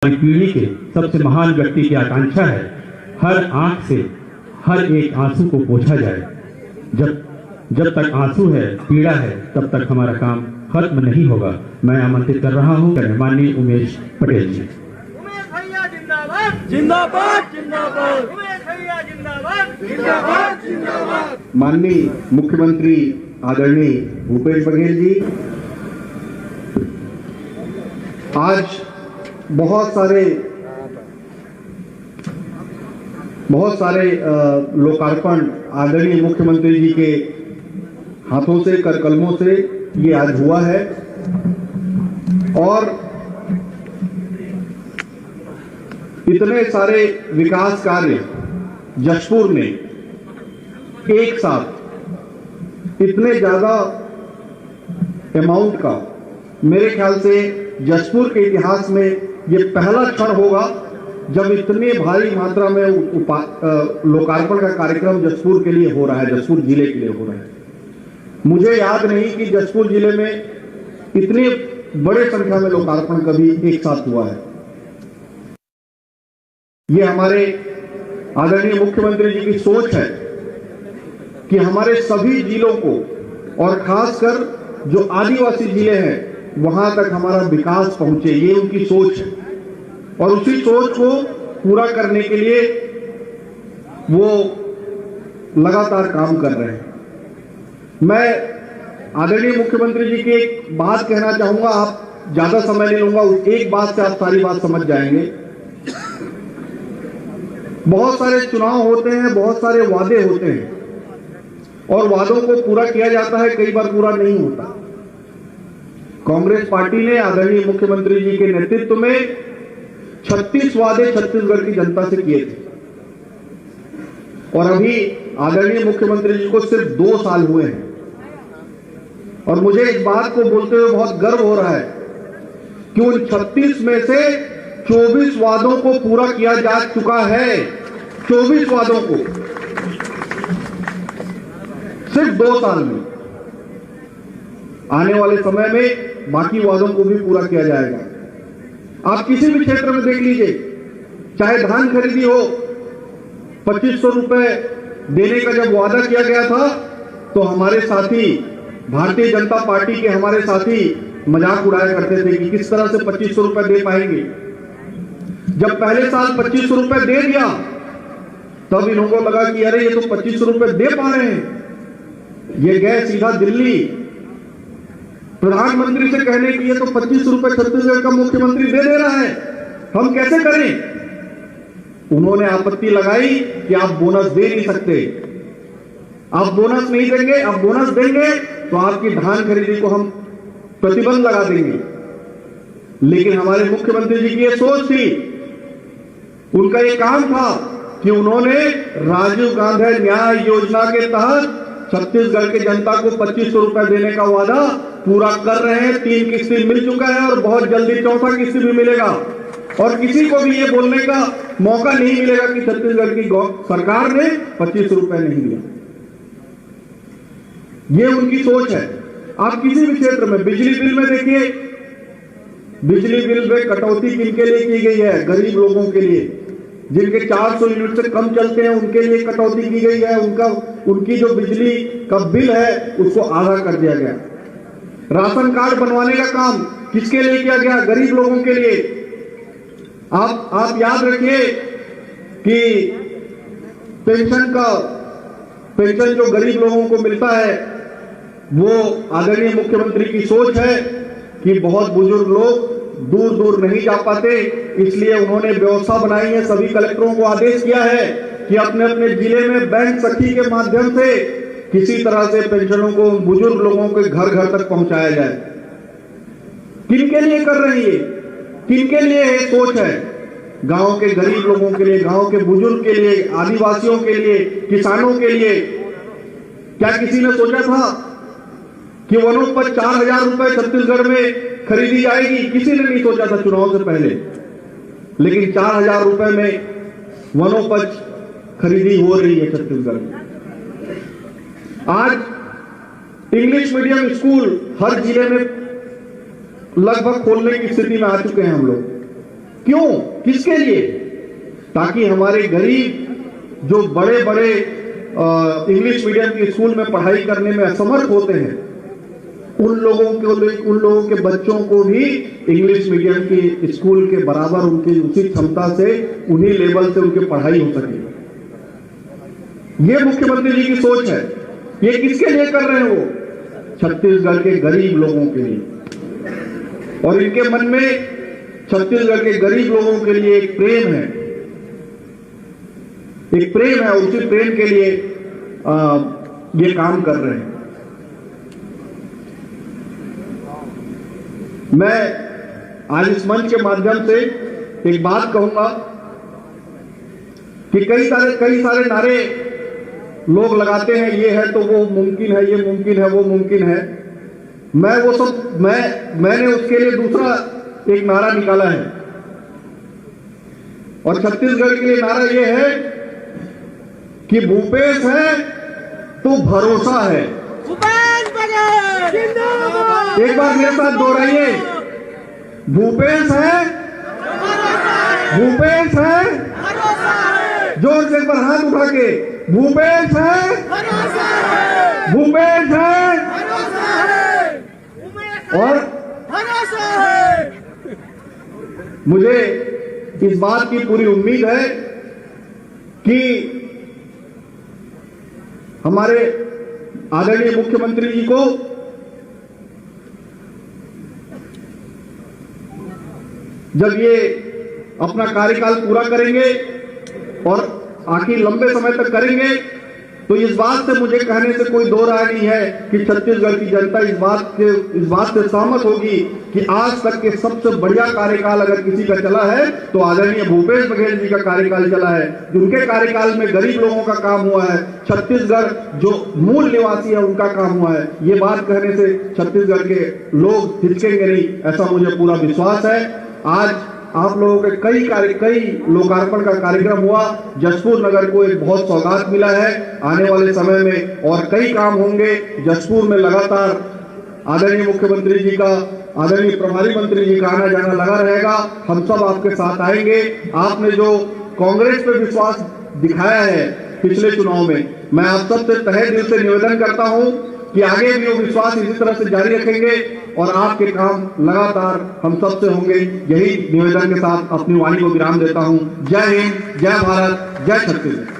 हमारी पीढ़ी के सबसे महान व्यक्ति की आकांक्षा है, हर आंख से हर एक आंसू को पोंछा जाए। जब तक आंसू है, पीड़ा है, तब तक हमारा काम खत्म नहीं होगा। मैं आमंत्रित कर रहा हूं माननीय उमेश पटेल जी। जिंदाबाद जिंदाबाद, उमेश भैया जिंदाबाद जिंदाबाद जिंदाबाद। माननीय मुख्यमंत्री आदरणीय भूपेश बघेल जी, आज बहुत सारे लोकार्पण आदरणीय मुख्यमंत्री जी के हाथों से, कर कलमों से ये आज हुआ है और इतने सारे विकास कार्य जशपुर में एक साथ, इतने ज्यादा अमाउंट का, मेरे ख्याल से जशपुर के इतिहास में ये पहला क्षण होगा जब इतने भारी मात्रा में लोकार्पण का कार्यक्रम जशपुर के लिए हो रहा है, जशपुर जिले के लिए हो रहा है। मुझे याद नहीं कि जशपुर जिले में इतने बड़े संख्या में लोकार्पण कभी एक साथ हुआ है। ये हमारे आदरणीय मुख्यमंत्री जी की सोच है कि हमारे सभी जिलों को, और खासकर जो आदिवासी जिले हैं, वहां तक हमारा विकास पहुंचे। ये उनकी सोच है और उसी सोच को पूरा करने के लिए वो लगातार काम कर रहे हैं। मैं आदरणीय मुख्यमंत्री जी की एक बात कहना चाहूंगा, आप ज्यादा समय नहीं लूंगा, एक बात से आप सारी बात समझ जाएंगे। बहुत सारे चुनाव होते हैं, बहुत सारे वादे होते हैं और वादों को पूरा किया जाता है, कई बार पूरा नहीं होता। कांग्रेस पार्टी ने आदरणीय मुख्यमंत्री जी के नेतृत्व में 36 वादे छत्तीसगढ़ की जनता से किए थे और अभी आदरणीय मुख्यमंत्री जी को सिर्फ 2 साल हुए हैं और मुझे इस बात को बोलते हुए बहुत गर्व हो रहा है कि उन 36 में से 24 वादों को पूरा किया जा चुका है। 24 वादों को सिर्फ 2 साल में। आने वाले समय में बाकी वादों को भी पूरा किया जाएगा। आप किसी भी क्षेत्र में देख लीजिए, चाहे धान खरीदी हो, 2500 रुपए देने का जब वादा किया गया था तो हमारे साथी, भारतीय जनता पार्टी के हमारे साथी मजाक उड़ाया करते थे कि किस तरह से 2500 रुपए दे पाएंगे। जब पहले साल 2500 रुपए दे दिया तब इनको लगा कि अरे ये तो 2500 रुपए दे पा रहे हैं। ये गए सीधा दिल्ली प्रधानमंत्री से कहने की ये तो 2500 रुपए छत्तीसगढ़ का मुख्यमंत्री दे रहा है, हम कैसे करें। उन्होंने आपत्ति लगाई कि आप बोनस दे नहीं सकते, आप बोनस नहीं देंगे, आप बोनस देंगे तो आपकी धान खरीदी को हम प्रतिबंध लगा देंगे। लेकिन हमारे मुख्यमंत्री जी की ये सोच थी, उनका ये काम था कि उन्होंने राजीव गांधी न्याय योजना के तहत छत्तीसगढ़ की जनता को 2500 रुपए देने का वादा पूरा कर रहे हैं। 3 किस्ती मिल चुका है और बहुत जल्दी 4था किस्ती भी मिलेगा और किसी को भी ये बोलने का मौका नहीं मिलेगा कि छत्तीसगढ़ की सरकार ने 2500 रुपए नहीं दिया। ये उनकी सोच है। आप किसी भी क्षेत्र में, बिजली बिल में देखिए, बिजली बिल में कटौती किनके लिए की गई है? गरीब लोगों के लिए, जिनके 400 यूनिट से कम चलते हैं उनके लिए कटौती की गई है। उनकी जो बिजली का बिल है उसको आधा कर दिया गया। राशन कार्ड बनवाने का काम किसके लिए किया गया? गरीब लोगों के लिए। आप याद रखिए कि पेंशन जो गरीब लोगों को मिलता है, वो आदरणीय मुख्यमंत्री की सोच है कि बहुत बुजुर्ग लोग दूर दूर नहीं जा पाते, इसलिए उन्होंने व्यवस्था बनाई है। सभी कलेक्टरों को आदेश किया है कि अपने अपने जिले में बैंक सखी के माध्यम से किसी तरह से पेंशनों को बुजुर्ग लोगों के घर घर तक पहुंचाया जाए। किनके लिए कर रही है? किनके लिए ये सोच है? गांव के गरीब लोगों के लिए, गांव के बुजुर्ग के लिए, आदिवासियों के लिए, किसानों के लिए। क्या किसी ने सोचा था कि वनोपज 4000 रुपए छत्तीसगढ़ में खरीदी जाएगी? किसी ने नहीं सोचा था चुनाव से पहले, लेकिन 4000 रुपए में वनोपज खरीदी हो रही है छत्तीसगढ़ में। आज इंग्लिश मीडियम स्कूल हर जिले में लगभग खोलने की स्थिति में आ चुके हैं हम लोग। क्यों, किसके लिए? ताकि हमारे गरीब जो बड़े बड़े इंग्लिश मीडियम के स्कूल में पढ़ाई करने में असमर्थ होते हैं, उन लोगों के बच्चों को भी इंग्लिश मीडियम के स्कूल के बराबर उनकी उचित क्षमता से उन्हीं लेवल से उनकी पढ़ाई हो सके। ये मुख्यमंत्री जी की सोच है। ये किसके लिए कर रहे हैं? वो छत्तीसगढ़ के गरीब लोगों के लिए। और इनके मन में छत्तीसगढ़ के गरीब लोगों के लिए एक प्रेम है, उसी प्रेम के लिए ये काम कर रहे हैं। मैं आज इस मंच के माध्यम से एक बात कहूंगा कि कई सारे नारे लोग लगाते हैं, ये है तो वो मुमकिन है, ये मुमकिन है, वो मुमकिन है। मैंने उसके लिए दूसरा एक नारा निकाला है, और छत्तीसगढ़ के लिए नारा ये है कि भूपेश है तो भरोसा है। भूपेश बघेल जिंदाबाद। एक बार मेरे साथ दोहराइए, भूपेश है, भूपेश है, जोर से एक बार हाथ उठा के, भूपेश है, भूपेश है, और मुझे इस बात की पूरी उम्मीद है कि हमारे आदरणीय मुख्यमंत्री जी को जब ये अपना कार्यकाल पूरा करेंगे और आखिर लंबे समय तक करेंगे, तो इस बात से मुझे कहने से कोई दो राय नहीं है कि छत्तीसगढ़ की जनता इस बात से सहमत होगी कि आज तक के सबसे बढ़िया कार्यकाल अगर किसी का चला है तो आदरणीय भूपेश बघेल जी का कार्यकाल चला है। उनके कार्यकाल में गरीब लोगों का काम हुआ है, छत्तीसगढ़ जो मूल निवासी है उनका काम हुआ है। ये बात कहने से छत्तीसगढ़ के लोग हिचकेंगे नहीं, ऐसा मुझे पूरा विश्वास है। आज आप लोगों के कई लोकार्पण का कार्यक्रम हुआ। जशपुर नगर को एक बहुत सौगात मिला है आने वाले समय में, और कई काम होंगे। जशपुर में लगातार आदरणीय मुख्यमंत्री जी का, आदरणीय प्रभारी मंत्री जी का आना जाना लगा रहेगा। हम सब आपके साथ आएंगे। आपने जो कांग्रेस पे विश्वास दिखाया है पिछले चुनाव में, मैं आप सबसे तहे दिल से निवेदन करता हूं कि आगे भी वो विश्वास इसी तरह से जारी रखेंगे और आपके काम लगातार हम सबसे होंगे। यही निवेदन के साथ अपनी वाणी को विराम देता हूं। जय हिंद, जय भारत, जय छत्तीसगढ़।